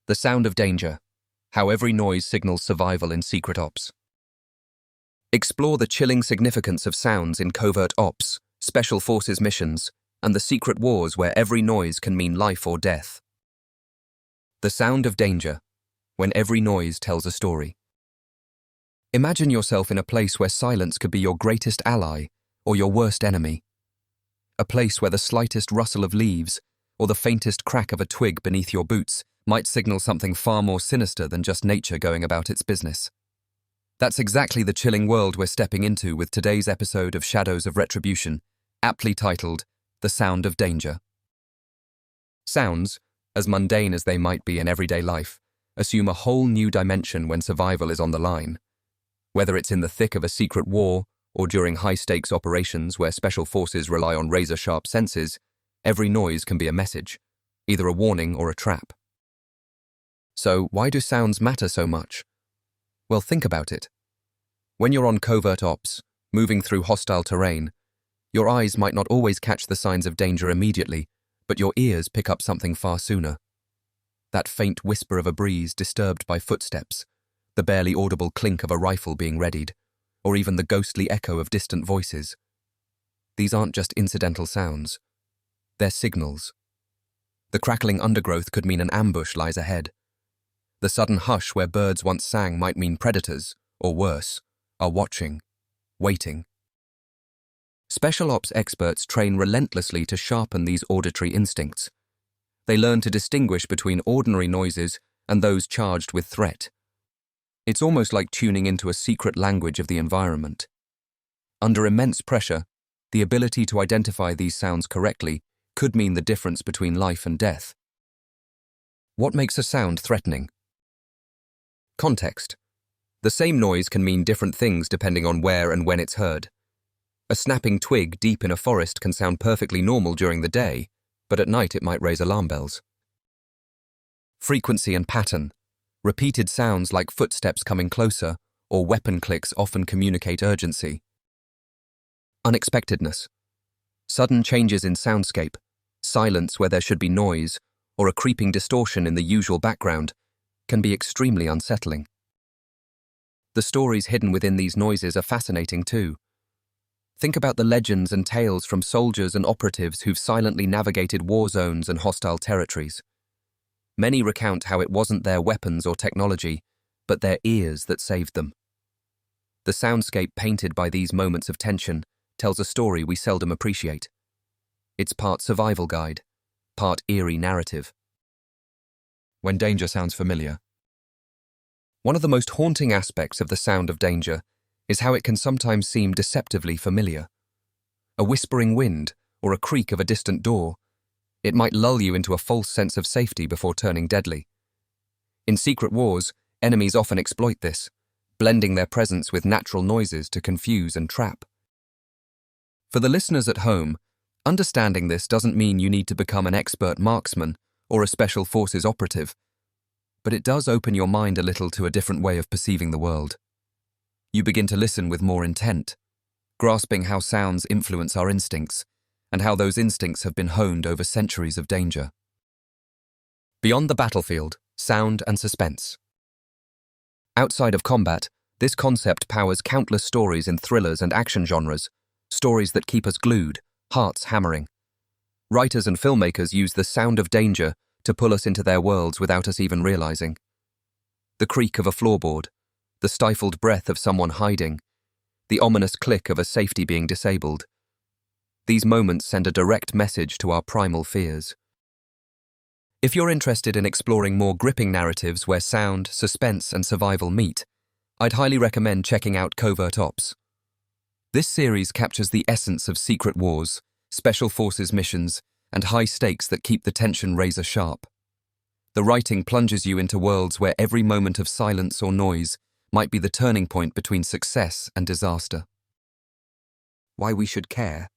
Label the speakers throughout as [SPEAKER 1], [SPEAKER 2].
[SPEAKER 1] The sound of danger. How every noise signals survival in secret ops. Explore the chilling significance of sounds in covert ops, special forces missions, and the secret wars where every noise can mean life or death. The sound of danger. When every noise tells a story. Imagine yourself in a place where silence could be your greatest ally or your worst enemy. A place where the slightest rustle of leaves or the faintest crack of a twig beneath your boots might signal something far more sinister than just nature going about its business. That's exactly the chilling world we're stepping into with today's episode of Shadows of Retribution, aptly titled, The Sound of Danger. Sounds, as mundane as they might be in everyday life, assume a whole new dimension when survival is on the line. Whether it's in the thick of a secret war or during high-stakes operations where special forces rely on razor-sharp senses, every noise can be a message, either a warning or a trap. So, why do sounds matter so much? Well, think about it. When you're on covert ops, moving through hostile terrain, your eyes might not always catch the signs of danger immediately, but your ears pick up something far sooner. That faint whisper of a breeze disturbed by footsteps, the barely audible clink of a rifle being readied, or even the ghostly echo of distant voices. These aren't just incidental sounds. They're signals. The crackling undergrowth could mean an ambush lies ahead. The sudden hush where birds once sang might mean predators, or worse, are watching, waiting. Special ops experts train relentlessly to sharpen these auditory instincts. They learn to distinguish between ordinary noises and those charged with threat. It's almost like tuning into a secret language of the environment. Under immense pressure, the ability to identify these sounds correctly could mean the difference between life and death. What makes a sound threatening? Context. The same noise can mean different things depending on where and when it's heard. A snapping twig deep in a forest can sound perfectly normal during the day, but at night it might raise alarm bells. Frequency and pattern. Repeated sounds like footsteps coming closer or weapon clicks often communicate urgency. Unexpectedness. Sudden changes in soundscape, silence where there should be noise, or a creeping distortion in the usual background can be extremely unsettling. The stories hidden within these noises are fascinating too. Think about the legends and tales from soldiers and operatives who've silently navigated war zones and hostile territories. Many recount how it wasn't their weapons or technology, but their ears that saved them. The soundscape painted by these moments of tension tells a story we seldom appreciate. It's part survival guide, part eerie narrative. When danger sounds familiar. One of the most haunting aspects of the sound of danger is how it can sometimes seem deceptively familiar. A whispering wind or a creak of a distant door, it might lull you into a false sense of safety before turning deadly. In secret wars, enemies often exploit this, blending their presence with natural noises to confuse and trap. For the listeners at home, understanding this doesn't mean you need to become an expert marksman or a special forces operative, but it does open your mind a little to a different way of perceiving the world. You begin to listen with more intent, grasping how sounds influence our instincts and how those instincts have been honed over centuries of danger. Beyond the battlefield, sound and suspense. Outside of combat, this concept powers countless stories in thrillers and action genres, stories that keep us glued, hearts hammering. Writers and filmmakers use the sound of danger to pull us into their worlds without us even realizing. The creak of a floorboard, the stifled breath of someone hiding, the ominous click of a safety being disabled. These moments send a direct message to our primal fears. If you're interested in exploring more gripping narratives where sound, suspense, and survival meet, I'd highly recommend checking out Covert Ops. This series captures the essence of secret wars, special forces missions, and high stakes that keep the tension razor sharp. The writing plunges you into worlds where every moment of silence or noise might be the turning point between success and disaster. Why we should care.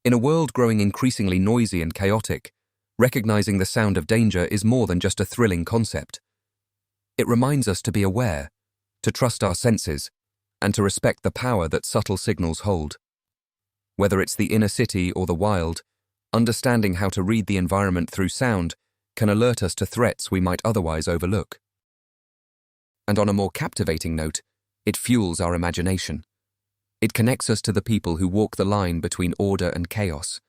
[SPEAKER 1] In a world growing increasingly noisy and chaotic, recognizing the sound of danger is more than just a thrilling concept. It reminds us to be aware, to trust our senses, and to respect the power that subtle signals hold. Whether it's the inner city or the wild, understanding how to read the environment through sound can alert us to threats we might otherwise overlook. And on a more captivating note, it fuels our imagination. It connects us to the people who walk the line between order and chaos,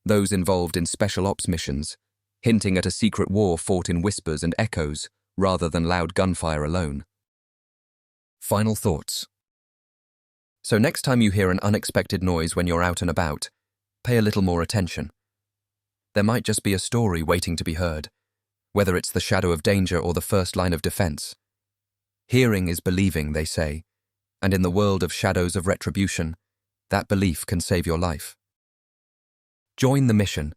[SPEAKER 1] those involved in special ops missions, hinting at a secret war fought in whispers and echoes rather than loud gunfire alone. Final thoughts. So next time you hear an unexpected noise when you're out and about, pay a little more attention. There might just be a story waiting to be heard, whether it's the shadow of danger or the first line of defense. Hearing is believing, they say, and in the world of Shadows of Retribution, that belief can save your life. Join the mission.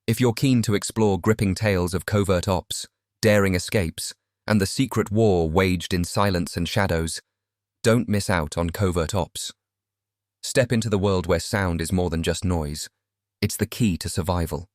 [SPEAKER 1] If you're keen to explore gripping tales of covert ops, daring escapes, and the secret war waged in silence and shadows, don't miss out on Covert Ops. Step into the world where sound is more than just noise. It's the key to survival.